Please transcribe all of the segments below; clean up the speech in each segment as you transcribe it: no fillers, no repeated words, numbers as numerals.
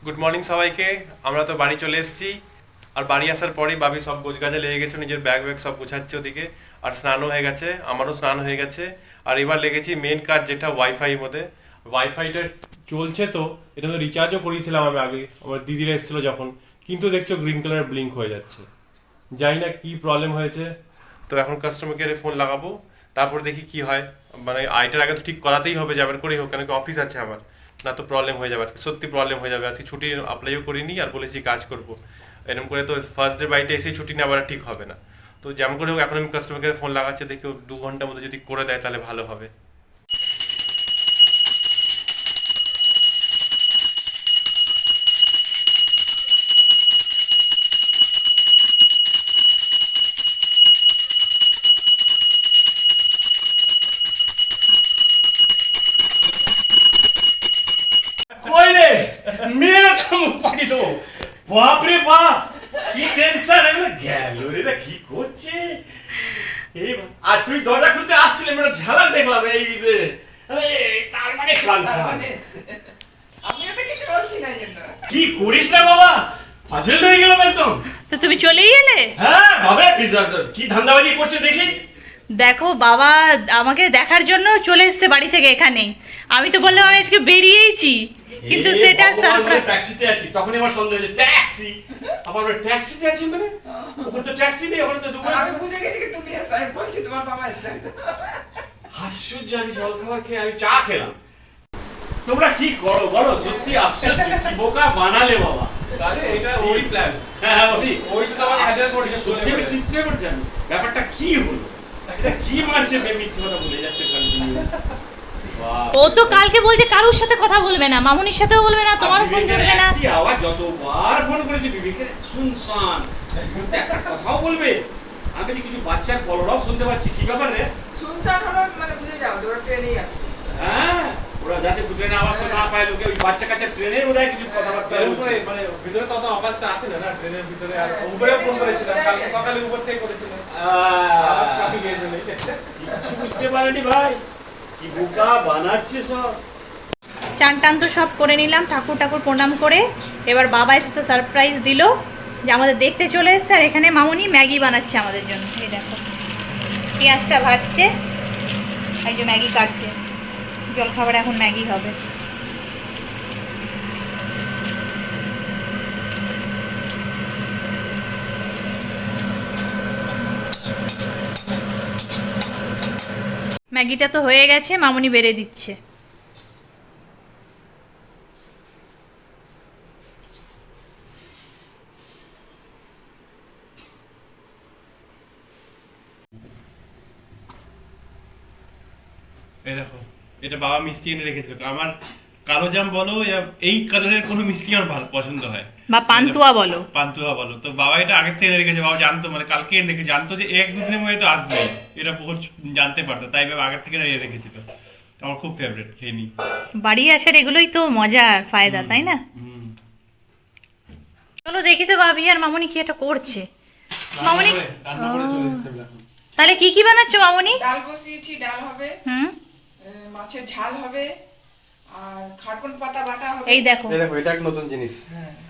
Good morning সবাইকে। আমরা তো বাড়ি চলে এসেছি। আর বাড়ি আসার পরেই ভাবি সব গোছগাছে লেগে গেছে, নিজের ব্যাগ ব্যাগ সব গোছাচ্ছে ওদিকে। আর স্নানও হয়ে গেছে, আমারও স্নান হয়ে গেছে। আর এবার লেগেছি মেন কাজ, যেটা ওয়াইফাই মধ্যে। ওয়াইফাইটা চলছে তো, এটা তো রিচার্জও করিয়েছিলাম আমি আগে, আমার দিদিরা এসেছিলো যখন। কিন্তু দেখছো গ্রিন কালার ব্লিঙ্ক হয়ে যাচ্ছে, জানি না কি প্রবলেম হয়েছে। তো এখন কাস্টমার কেয়ারে ফোন লাগাবো, তারপর দেখি কি হয়। মানে আইটার আগে তো ঠিক করাতেই হবে, যাবার করেই হোক, কেন কি অফিস আছে আমার। না তো প্রবলেম হয়ে যাবে, আজকে সত্যি প্রবলেম হয়ে যাবে। আজকে ছুটি অ্যাপ্লাইও করিনি, আর বলেছি কাজ করব। এরকম করে তো ফার্স্ট ডে বাড়িতে এসে ছুটি নেওয়ার ঠিক হবে না। তো যেমন করে হোক এখন আমি কাস্টমার কেয়ারে ফোন লাগাচ্ছি, দেখি ও 2 ঘন্টার মধ্যে যদি করে দেয় তাহলে ভালো হবে। কই রে মেয়েরা তো মুখ পাড়ি দেবো। বাপ রে বাপ, কি টেনশন! এগুলো গেল রে, এটা কি করছে? এই আর তুই দরজা খুলতে আসছিলি, মেয়েটা ঝালাক দেখলাম এই তার মানে আমিও তো কিছু বলছি না এই জন্য। কি করিস না বাবা, পাজল হয়ে গেলাম একদম। তো তুমি চলেই এলে? হ্যাঁ বাবা, কি ধান্দাবাজি করছে দেখি। দেখো বাবা আমাকে দেখার জন্য চলে এসেছে বাড়ি থেকে এখানেই। আমি তো বললাম আমি আজকে বেরিয়েইছি, কিন্তু সেটা সারপ্রাইজ। ট্যাক্সিতে আছি, তখনই আমার সন্দেহ হয়েছে ট্যাক্সি। আবার ট্যাক্সিতে আছি মানে ওখানে তো ট্যাক্সি নেই, ওখানে তো আর দুপুরে। আমি বুঝে গেছি কি তুমি এসো, আমি বলছি তোমার বাবা এসছে। আশ্চর্য, আমি জল খাবার খেয়ে আমি চা খেলাম। তোমরা কি করো বলো, সত্যি আশ্চর্য, কি বোকা বানালে বাবা। এটা ওই প্ল্যান। হ্যাঁ ওই ওই তো আমার হাজার পড়ছে, সত্যি আমি চিন্তা করছি আমি, ব্যাপারটা কি হলো, এটা কি মারছে মিথ্যে কথা বলে যাচ্ছে কন্টিনিউ। ও তো কালকে বলছে কারোর সাথে কথা বলবে না, মামুনির সাথেও বলবে না, তোমার ফোন করবে না। একটি আওয়াজ যতবার ফোন করেছি বিবেকের শুনশান, কিন্তু একটা কথাও বলবে। আমি যে কিছু বাচ্চার কলরাও শুনতে পাচ্ছি, কি ব্যাপার রে? শুনশান হলো মানে বুঝে যাও যে ওরা ট্রেনেই আছে। হ্যাঁ, ওরা যাতে ট্রেনে আওয়াজটা না পায়, লোকে ওই বাচ্চা কাচ্চা ট্রেনে বোধহয় কিছু কথাবার্তা বলছে। মানে ভিতরে তত আওয়াজটা আসে না না ট্রেনের ভিতরে। আর উপরে ফোন করেছিলাম কালকে সকালে, উপর থেকে করেছিলাম। ট্রাফিক এর জন্য কিছু বুঝতে পারেনি ভাই, কি বোকা বানাচ্ছে সব। চান টান তো সব করে নিলাম, ঠাকুর ঠাকুর প্রণাম করে। এবার বাবা এসে তো সারপ্রাইজ দিল যে আমাদের দেখতে চলে এসেছে। আর এখানে মামুনি ম্যাগি বানাচ্ছে আমাদের জন্য। এই দেখো পেঁয়াজটা ভাজছে, এই যে ম্যাগি কাটছে। জলখাবার এখন ম্যাগি হবে। ম্যাগিটা তো হয়ে গেছে, মামুনি বেড়ে দিচ্ছে। এই দেখো, এটা বাবা মিষ্টি এনে রেখেছিল আমার। কালো জাম বলো, এই কালারের কোনো মিষ্টি আমার ভালো পছন্দ হয়। বা পান্তুয়া বলো। পান্তুয়া বলো, তো বাবা এটা আগের থেকে এনে রেখেছে। বাবা জানতো, মানে কালকে এনে রেখে জানতো যে 1-2 দিনের মধ্যে তো আসবে, এটা বহুত জানতে পারতো, তাই বাবা আগের থেকে এনে রেখেছিল। আমার খুব ফেভারিট, খেয়ে নি। বাড়ি আসার এগুলোই তো মজার ফায়দা, তাই না? চলো দেখি তো ভাবি আর মামুনি কি একটা করছে। মামুনি তাহলে কি কি বানাচ্ছো মামুনি? ডাল বসিয়েছি, ডাল হবে, হুম, মাছের ঝাল হবে, আর খারকুন পাতা বাটা হবে। এই দেখো দেখো, এটা এক নতুন জিনিস।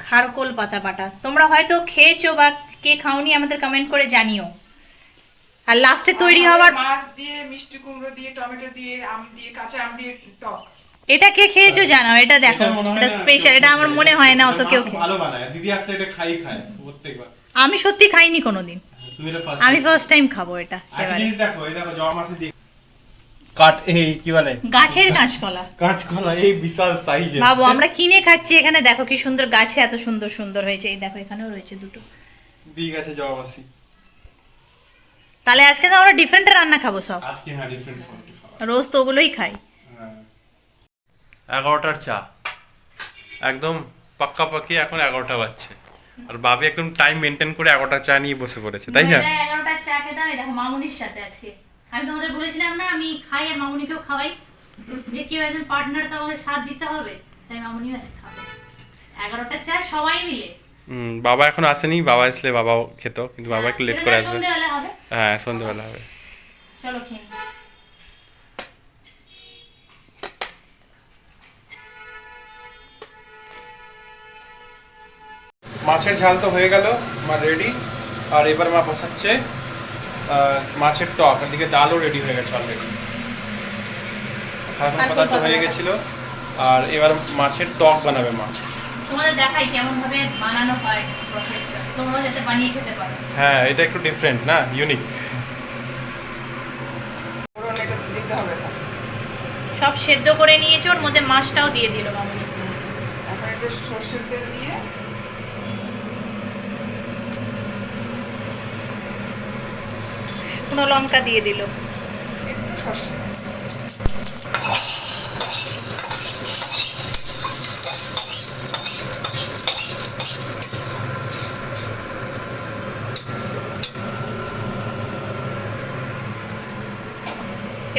খারকোল পাতা বাটা। তোমরা হয়তো খেয়েছো বা কে খাওনি আমাদের কমেন্ট করে জানিও। আর লাস্টে তৈরি আর হওয়ার মাছ দিয়ে, মিষ্টি কুমড়ো দিয়ে, টমেটো দিয়ে, আম দিয়ে, কাঁচা আম দিয়ে টক। এটা কে খেয়েছো জানো? এটা দেখো, এটা মনে হয় এটা না স্পেশাল। এটা আমার মনে হয় না অত কেউ ভালো বানায়, দিদি আসলে এটা খাই খায় প্রত্যেকবার। আমি সত্যি খাইনি কোনোদিন, তুমি এটা ফার্স্ট। আমি ফার্স্ট টাইম খাবো এটা। একটা এবারে জিনিস দেখো, এই দেখো জবা মাছের দিয়ে কাট, এই কি বলে গাছের কাঁচকলা। কাঁচকলা, এই বিশাল সাইজের। বাবু আমরা কিনে খাচ্ছি, এখানে দেখো কি সুন্দর গাছে এত সুন্দর সুন্দর হয়েছে। এই দেখো এখানেও রয়েছে দুটো। দিয়ে গেছে জবা মাছি। তাহলে আজকে তো আমরা ডিফারেন্ট রান্না খাবো সব। আজকে হ্যাঁ ডিফারেন্ট খাবার। রোজ তো ওগুলোই খাই। 11টার চা, একদম পাক্কা পাকি। এখন 11টা বাজছে, আর বাবি একদম টাইম মেনটেন করে 11টার চা নিয়ে বসে পড়েছে, তাই না? 11টার চা খেতাম। এই দেখো মামুনির সাথে আজকে আমি তোমাদের বলেছিলাম না আমি খাই আর মামুনিকেও খাওয়াই, যে কেউ একজন পার্টনার তো আমাদের সাথ দিতে হবে, তাই মামুনিও আজকে খাবে 11টার চা সবাই মিলে। বাবা এখন আসেনি, বাবা আসলে বাবাও খেত, কিন্তু বাবা একটু লেট করে আসবে। সন্ধ্যেবেলা হবে। হ্যাঁ, সন্ধ্যেবেলা হবে। চলো খেয়ে নিই। মাছের ঝাল তো হয়ে গেল, আমার রেডি। আর এবার মা বসাচ্ছে মাছের টক, এদিকে ডালও রেডি হয়ে গেছে অলরেডি। খারাপ পদার্থ হয়ে গেছিল, আর এবার মাছের টক বানাবে মা। তোমাদের দেখাই কেমন ভাবে বানানো হয় প্রসেসটা, তোমরাও যাতে বানিয়ে খেতে পারো। হ্যাঁ, এটা একটু ডিফারেন্ট না, ইউনিক। ফোড়ন এটা দিতে হবে না। সব সেদ্ধ করে নিয়েছে, ওর মধ্যে মাছটাও দিয়ে দিল মামনি। এখন একটু সর্ষের তেল দিয়ে শুকনো লঙ্কা দিয়ে দিল। একটু সর্ষে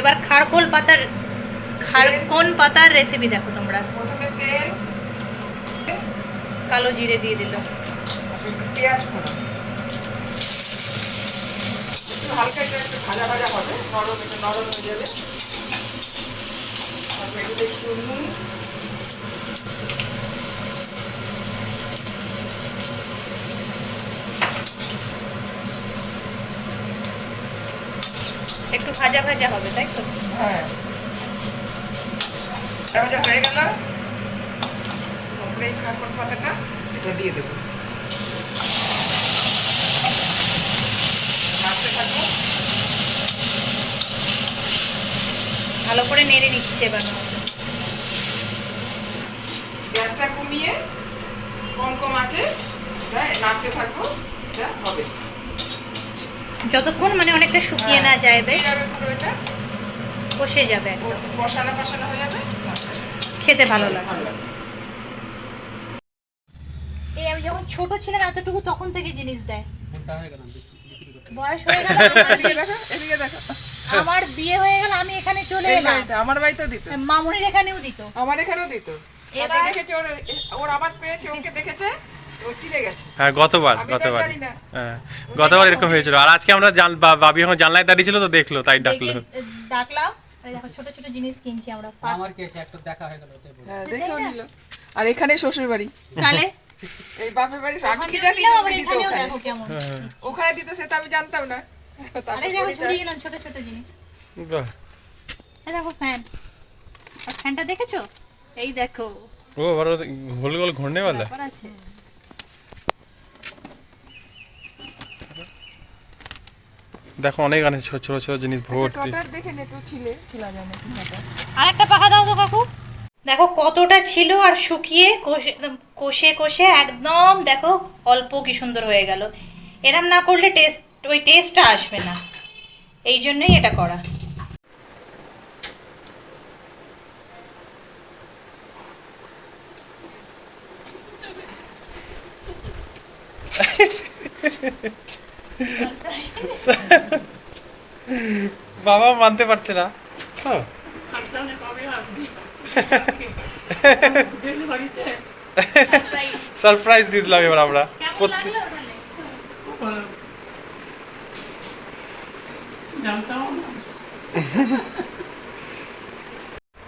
এবার খারকোন পাতার রেসিপি দেখো তোমরা। প্রথমে তেল, কালো জিরে দিয়ে দিল। একটু পেঁয়াজ ফোড়ন, একটু হালকা একটু ভাজা ভাজা হবে, নরম হয়ে যাবে। তারপর এগুলো একটু নুন, একটু ভাজা ভাজা হবে, তাই তো? হ্যাঁ ভাজা ভাজা হয়ে গেল। তারপরে এই খারকোন পাতাটা এটা দিয়ে দেবো, নাড়তে থাকবো। ভালো করে নেড়ে নিচ্ছে এবার। গ্যাসটা কমিয়ে কম আছে এটা নাড়তে থাকবো, এটা হবে। যতক্ষণ মানে অনেকটা শুকিয়ে না যায়, বেশ যাবে পুরো এটা কষে যাবে একদম, কষানো হয়ে যাবে, তারপরে খেতে ভালো লাগে। ভালো লাগবে। এই আমি যখন ছোট ছিলাম এতটুকু তখন থেকে জিনিস দেয়, বয়স হয়ে গেল এদিকে দেখো, এদিকে দেখো, আমার বিয়ে হয়ে গেল, আমি এখানে চলে এই এলাম। বাড়িতে, আমার বাড়িতেও দিত, মামুনির এখানেও দিত। আমার এখানেও দিত। এবার দেখেছে ওর আওয়াজ পেয়েছে, ওকে দেখেছে, ও চিনে গেছে। হ্যাঁ, গতবার আমি তো জানি না। হ্যাঁ, গতবার এরকম হয়েছিল। আর আজকে আমরা বাবি যখন জানলায় দাঁড়িয়ে ছিল তো দেখলো, তাই ডাকলো। ডাকলাম। এই দেখো ছোট ছোট জিনিস কিনছি আমরা। আমার কেসে একটা দেখা হয়ে গেল ওটাই বলবো। হ্যাঁ, দেখেও নিল। আর এখানে শ্বশুর বাড়ি, তাহলে এই বাপের বাড়ি, আমি কি জানি দিলাম, ওকে আবার দিত এখানেও ওখানে। দেখো কেমন। ওখানে দিত সেটা আমি জানতাম না। আরে দেখো চুরি গেলাম ছোট ছোট জিনিস। বাহ, এই দেখো ফ্যান, আর ফ্যানটা দেখেছো? এই দেখো ও বড় গোল গোল ঘুরনে वाला ব্যাপার আছে। দেখো, অনেক আছে ছোট ছোট ছোট জিনিস ভর্তি। টটার দেখে নে, তো ছিলা জানে কি কথা। আরেকটা পাখা দাও তো কাকু। দেখো কতটা ছিল, আর শুকিয়ে কষে কষে একদম দেখো অল্প কি সুন্দর হয়ে গেল। এরম না করলে ওই টেস্টটা আসবে না, এই জন্যই এটা করা। বাবা মানতে পারছে না। সারপ্রাইজ দিয়ে দিলাম এবার আমরা।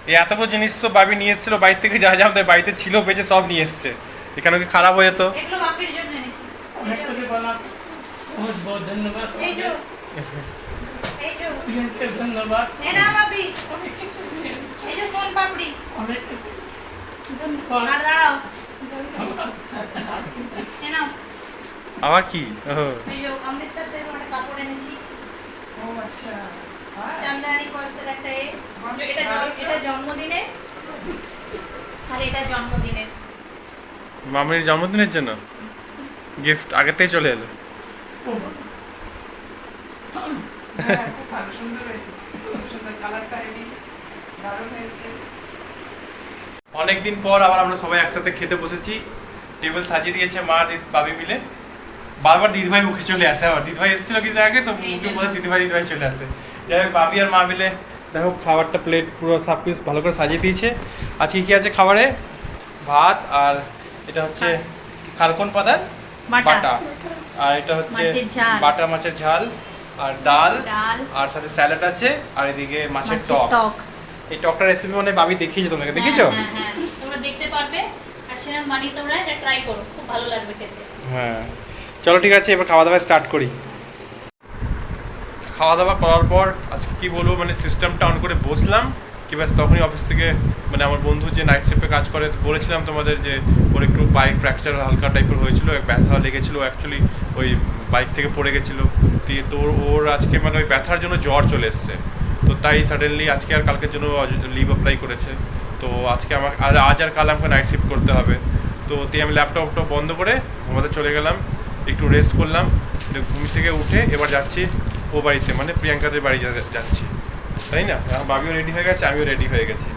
এই এতগুলো জিনিস তো বাবি নিয়ে এসেছিল বাড়ি থেকে, যা যা আমাদের বাড়িতে ছিল বেঁচে সব নিয়ে এসছে। এখানে কি খারাপ হয়ে যেত? এগুলো বাপির জন্য এনেছি। बहुत बहुत धन्यवाद এই যে এই যে प्रियंका धन्यवाद এ না বাপি, এই যে সোন পাপড়ি। অনেক আর ধন্যবাদ দাঁড়াও, এ নাও। আবার কি? এই যে অমৃতসর থেকে একটা কাপড় এনেছি, ও আচ্ছা, চান্দানি কলসের একটা এটা জন্মদিনের, আর এটা জন্মদিনের। মামির জন্মদিনের জন্য গিফট আগে থেকে চলে এলো। হ্যাঁ, খুব ভালো, সুন্দর হয়েছে, খুব সুন্দর, কালারটা হেভি দারুণ হয়েছে। অনেকদিন পর আবার আমরা সবাই একসাথে খেতে বসেছি। টেবিল সাজিয়ে দিয়েছে মা বাবি মিলে। বারবার দিদিভাই মুখে চলে আসে, আবার দিদিভাই এসেছিল কিছু আগে, তো মুখে বলে দিদিভাই চলে আসে। যাই হোক, বাবি আর মা মিলে দেখো খাবারটা প্লেট পুরো সব কিছু ভালো করে সাজিয়ে দিয়েছে। আজকে কি আছে খাবারে? ভাত, আর এটা হচ্ছে খারকোন পাতার বাটা, আর এটা হচ্ছে মাছের ঝাল। বাটা মাছের ঝাল, আর ডাল, ডাল, আর সাথে স্যালাড আছে, আর এদিকে মাছের টক। টক। এই টকটা রেসিপি মানে বাবি দেখিয়েছে তোমাকে, দেখেছো? হ্যাঁ, হ্যাঁ, তোমরা দেখতে পারবে। আর সেরকম বানিয়ে তোমরা এটা ট্রাই করো, খুব ভালো লাগবে খেতে। হ্যাঁ চলো ঠিক আছে, এবার খাওয়া দাওয়া স্টার্ট করি। খাওয়া দাওয়া করার পর আজকে কি বলবো, মানে সিস্টেমটা অন করে বসলাম কি ব্যাস তখনই অফিস থেকে মানে আমার বন্ধু যে নাইট শিফটে কাজ করে, বলেছিলাম তোমাদের যে ওর একটু বাইক ফ্র্যাকচার হালকা টাইপের হয়েছিল, ব্যথা লেগেছিলো অ্যাকচুয়ালি, ওই বাইক থেকে পড়ে গেছিলো। তো ওর আজকে মানে ওই ব্যথার জন্য জ্বর চলে এসছে, তো তাই সাডেনলি আজকে আর কালকের জন্য লিভ অ্যাপ্লাই করেছে। তো আজকে আমার আজ আর কাল আমাকে নাইট শিফট করতে হবে। তো আমি ল্যাপটপটা বন্ধ করে ঘুমাতে চলে গেলাম, একটু রেস্ট করলাম, ঘুম থেকে উঠে এবার যাচ্ছি ও বাড়িতে, মানে প্রিয়াঙ্কাদের বাড়ি যাচ্ছি, তাই না? বাবিও রেডি হয়ে গেছে, আমিও রেডি হয়ে গেছি।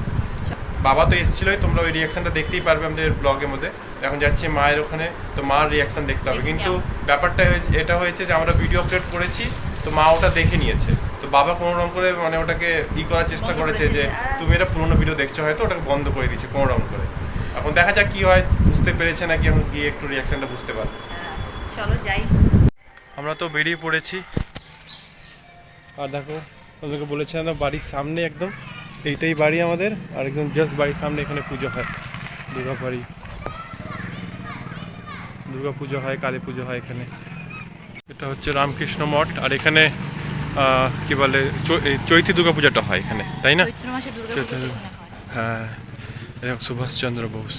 বাবা তো এসেছিলোই, তোমরা ওই রিয়াকশানটা দেখতেই পারবে আমাদের ব্লগের মধ্যে। এখন যাচ্ছি মায়ের ওখানে, তো মার রিয়াকশান দেখতে হবে। কিন্তু ব্যাপারটা এটা হয়েছে যে আমরা ভিডিও আপলোড করেছি, তো মা ওটা দেখে নিয়েছে। তো বাবা কোনো রকম করে মানে ওটাকে করার চেষ্টা করেছে যে তুমি এটা পুরোনো ভিডিও দেখছো হয়তো, ওটাকে বন্ধ করে দিচ্ছে কোনো রকম করে। এখন দেখা যাক কি হয়, বুঝতে পেরেছে নাকি, এখন গিয়ে একটু রিয়াকশানটা বুঝতে পারবে। চলো যাই। আমরা তো বেরিয়ে পড়েছি, আর দেখো তোমাদেরকে বলেছিলাম বাড়ির সামনে একদম এইটাই বাড়ি আমাদের, আর একদম জাস্ট বাড়ির সামনে এখানে পুজো হয়, দুর্গা পুজো হয়, কালী পুজো হয় এখানে। এটা হচ্ছে রামকৃষ্ণ মঠ, আর এখানে কি বলে চৈতি দুর্গা পূজাটা হয় এখানে, তাই না? চৈত্র মাসে দুর্গা পূজা এখানে হয়। হ্যাঁ, এরকম সুভাষচন্দ্র বোস,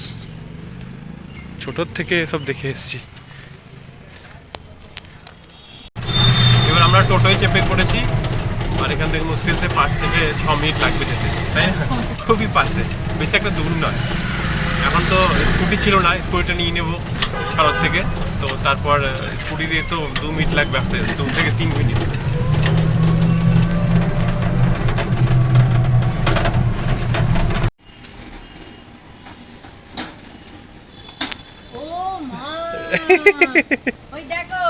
ছোটোর থেকে এসব দেখে এসেছি। এবার আমরা টোটোয় চেপে পড়েছি, আর এখান থেকে মুশকিল সে 5 থেকে 6 মিনিট লাগবে যেতে, তাই না? খুবই পাশে, বেশি একটা দূর নয়। এখন তো স্কুটি ছিল না, স্কুটিটা নিয়ে নেবো ভারত থেকে, তো তারপর স্কুটি দিয়ে তো 2 মিনিট লাগবে আসতে, 2 থেকে 3 মিনিট। ও মা, ওই দেখো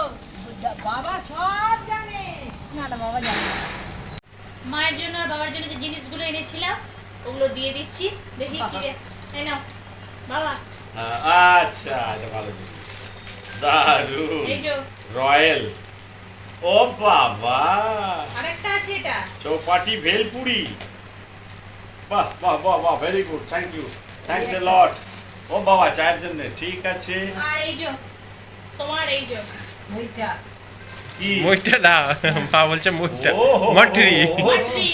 বাবা সব জানে। না বাবা জানে না। মায়ের জন্য আর বাবার জন্য যে জিনিসগুলো এনেছিলাম ওগুলো দিয়ে দিচ্ছি, দেখি কি এই নাও বাবা। আচ্ছা এটা ভালো জিনিস, দারুণ, এই যে রয়্যাল। ও বাবা, আরেকটা আছে এটা চৌপাটি ভেলপুরি। বাহ বাহ বাহ বাহ, very good, thank you, thanks a lot. ও বাবা, চায়ের জন্য ঠিক আছে। আর এই যে তোমার এই যে ওইটা কি মইটা না, মা বলছে মইটা, ওহো, মটরি। মাটরি।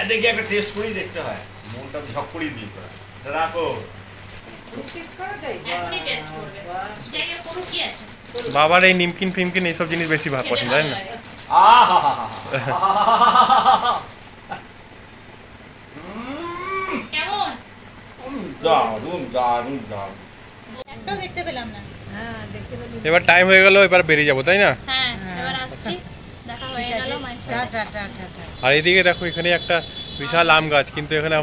দেখি একটা টেস্ট করেই দেখতে হয়, মনটা ঝক করেই দিই তোরা। এটা রাখো। টেস্ট করা যায়? এখনই টেস্ট করবে, যাই হোক করো, কি আছে বাবার এই নিমকিন ফিমকিন এইসব জিনিস বেশি ভালো পছন্দ, তাই না? কেমন? দারুণ দারুণ দারুণ। একটাও দেখতে পেলাম না। হ্যাঁ, দেখতে পেলাম। এবার টাইম হয়ে গেল, এবার বেরিয়ে যাবো, তাই না? হ্যাঁ এবার আসছি, দেখা হয়ে গেল মায়ের সাথে। আর এদিকে দেখো এখানে একটা বিশাল আম গাছ, কিন্তু এখানে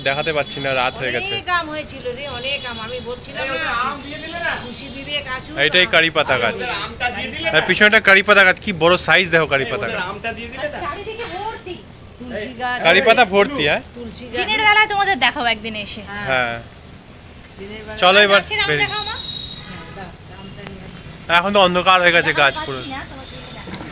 দেখাতে পাচ্ছি না, রাত হয়ে গেছে। অনেক আম হয়েছিল রে, অনেক আম। আমি বলছিলাম না, আম দিয়ে দিলে না, খুশি বিবেক আসুক। এইটাই কারি পাতা গাছ, আমটা দিয়ে দিলে আর পিছনেটা কারি পাতা গাছ, কি বড় সাইজ দেখো কারি পাতা গাছ, আমটা দিয়ে দিলে না। চারিদিকে ভর্তি তুলসী গাছ, কারি পাতা ভর্তি। হ্যাঁ তুলসী গাছ। দিনের বেলায় তোমাদের দেখাও একদিন এসে। হ্যাঁ, দিনের বেলা চলো এবার গাছের আম বেরিয়ে। দেখাও মা। দাও, আমটা নিয়ে আসো। এখন তো অন্ধকার হয়ে গেছে গাছ পুরো। পাচ্ছি না, তোমাকে দেখাও।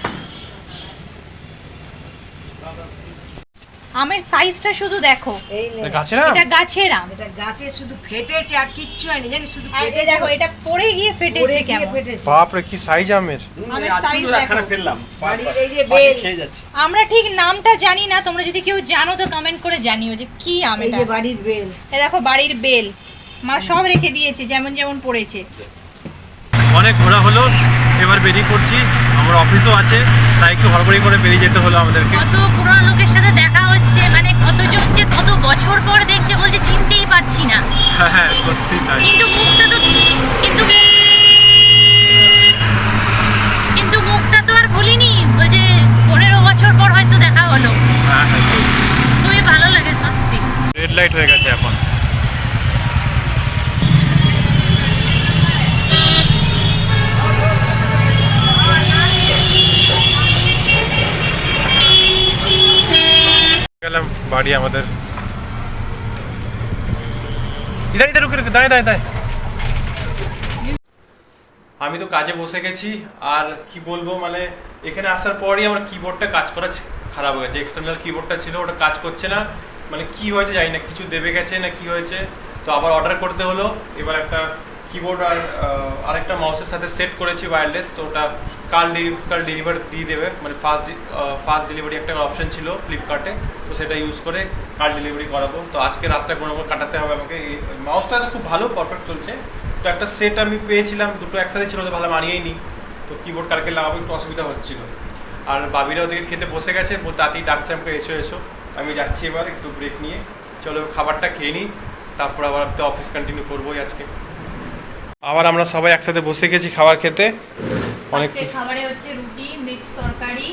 আমের সাইজটা শুধু দেখো, এই নে। গাছের আম? এটা গাছের আম। এটা গাছে শুধু ফেটেছে আর কিচ্ছু হয়নি, জানিস, শুধু আর এই ফেটেছে। দেখো এটা পড়ে গিয়ে পড়ে ফেটেছে গিয়ে কেমন। ফেটেছে। বাপরে কি সাইজ আমের! আমের আজকে size তো দেখো। একখানা ফেললাম, বাড়ির এই যে বেল, খেয়ে যাচ্ছে। আমরা ঠিক নামটা জানি না, তোমরা যদি কেউ জানো তো কমেন্ট করে জানিও যে কি আম এই এটা। যে বাড়ির বেল। এই দেখো বাড়ির বেল, মা সব রেখে দিয়েছে যেমন যেমন পড়েছে। অনেক ঘোরা হলো, এবার বেরিয়ে পড়ছি, আমার অফিসও আছে, তাই একটু হড়বড়ি করে বেরিয়ে যেতে হলো আমাদেরকে। কত পুরনো লোকের সাথে দেখা হচ্ছে, মানে কতজন যে কত বছর পর দেখছে, বলছে চিনতেই পারছি না। হ্যাঁ হ্যাঁ, সত্যি তাই। কিন্তু মুখটা তো কিন্তু মুখটা তো আর ভুলিনি, বলছে 15 বছর পর হয়তো দেখা হলো। হ্যাঁ হ্যাঁ, খুবই ভালো লাগে সত্যি। রেড লাইট হয়ে গেছে এখন। গেলাম বাড়ি আমাদের। ইধার ইধার রুকে রুকে, দাঁড়ায় দাঁড়ায় দাঁড়ায়। আমি তো কাজে বসে গেছি, আর কি বলবো, মানে এখানে আসার পরই আমার কিবোর্ডটা কাজ করা খারাপ হয়ে গেছে। এক্সটার্নাল কিবোর্ডটা ছিল, ওটা কাজ করছে না, মানে কি হয়েছে জানি না, কিছু দেবে গেছে না কি হয়েছে। তো আবার অর্ডার করতে হলো। এবার একটা কিবোর্ড আর আরেকটা মাউসের সাথে সেট করেছি ওয়্যারলেস, তো ওটা কাল ডেলিভারি দিয়ে দেবে, মানে ফাস্ট ডেলিভারি একটা অপশন ছিল ফ্লিপকার্টে, তো সেটা ইউজ করে কাল ডেলিভারি করাবো। তো আজকে রাতটা কোনো কাটাতে হবে আমাকে। এই মাউসটা তো খুব ভালো পারফেক্ট চলছে। তো একটা সেট আমি পেয়েছিলাম, দুটো একসাথে ছিল, তো ভালো মানিয়েই নি। তো কিবোর্ড কালকে লাগাবো, একটু অসুবিধা হচ্ছিল। আর বাবিরা ওদিকে খেতে বসে গেছে, তাতেই ডাকছে আমাকে এসো এসো। আমি যাচ্ছি এবার একটু ব্রেক নিয়ে, চলো খাবারটা খেয়ে নিই, তারপর আবার অফিস কন্টিনিউ করবোই আজকে। আবার আমরা সবাই একসাথে বসে গেছি খাবার খেতে। অনেক আজকে খাবারে হচ্ছে রুটি, মিক্স তরকারি,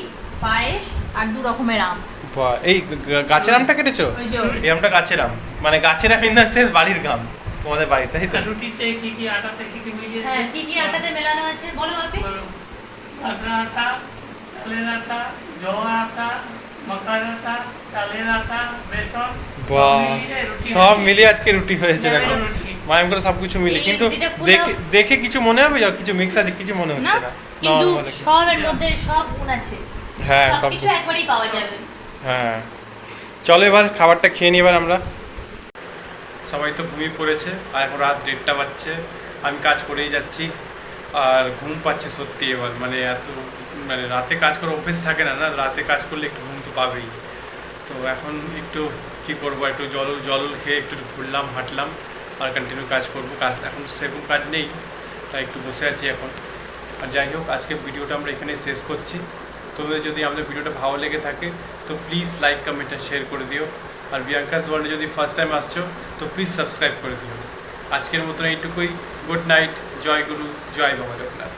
পায়েস আর 2 রকমের আম। এই গাছের আমটা কেটেছো? ওই যে এই আমটা গাছের আম, মানে গাছের আম ইন দ্য সেন্স বাড়ির গাম, তোমাদের বাড়িতে, তাই তো? রুটিতে কি কি আটাতে কি কি মিলিয়েছে? হ্যাঁ, কি কি আটাতে মেলানো আছে বলো আপনি? বলো। আটা আটা, চালের আটা, জোয়ার আটা, মাকার আটা, চালের আটা, বেসন, বাহ, মিলিয়ে রুটি সব হয়েছে। মিলিয়ে আজকে রুটি হয়েছে হ্যাঁ, দেখো। রুটি। মায়াম করে সব কিছু মিলে, এই কিন্তু রুটিটা পুরো- দেখে কিছু মনে হবে, কিছু মিক্স আছে, কিছু মনে না, হচ্ছে না। কিন্তু Normal একদম। সবের মধ্যে সব গুণ আছে। হ্যাঁ, সব সবকিছু একবারই পাওয়া যাবে। হ্যাঁ, চলো এবার খাবারটা খেয়ে নিই এবার আমরা। সবাই তো ঘুমিয়ে পড়েছে, আর এখন রাত 1:30 বাজছে। আমি কাজ করেই যাচ্ছি, আর ঘুম পাচ্ছে সত্যি এবার, মানে এত মানে রাতে কাজ করে অভ্যেস থাকে না, রাতে কাজ করলে একটু ঘুম তো পাবেই। তো এখন একটু কী করবো, একটু জল খেয়ে একটু ঘুরলাম, হাঁটলাম, আর কন্টিনিউ কাজ করবো। কাজ এখন সেরকম কাজ নেই, তাই একটু বসে আছি এখন। আর যাই হোক, আজকে ভিডিওটা আমরা এখানে শেষ করছি। তোমাদের যদি আমাদের ভিডিওটা ভালো লেগে থাকে তো প্লিজ লাইক, কমেন্ট আর শেয়ার করে দিও। আর বিয়াঙ্কাস ওয়ার্ল্ডে যদি ফার্স্ট টাইম আসছো তো প্লিজ সাবস্ক্রাইব করে দিও। আজকের মতন এইটুকুই। গুড নাইট, জয় গুরু, জয় বাবা লোকনাথ।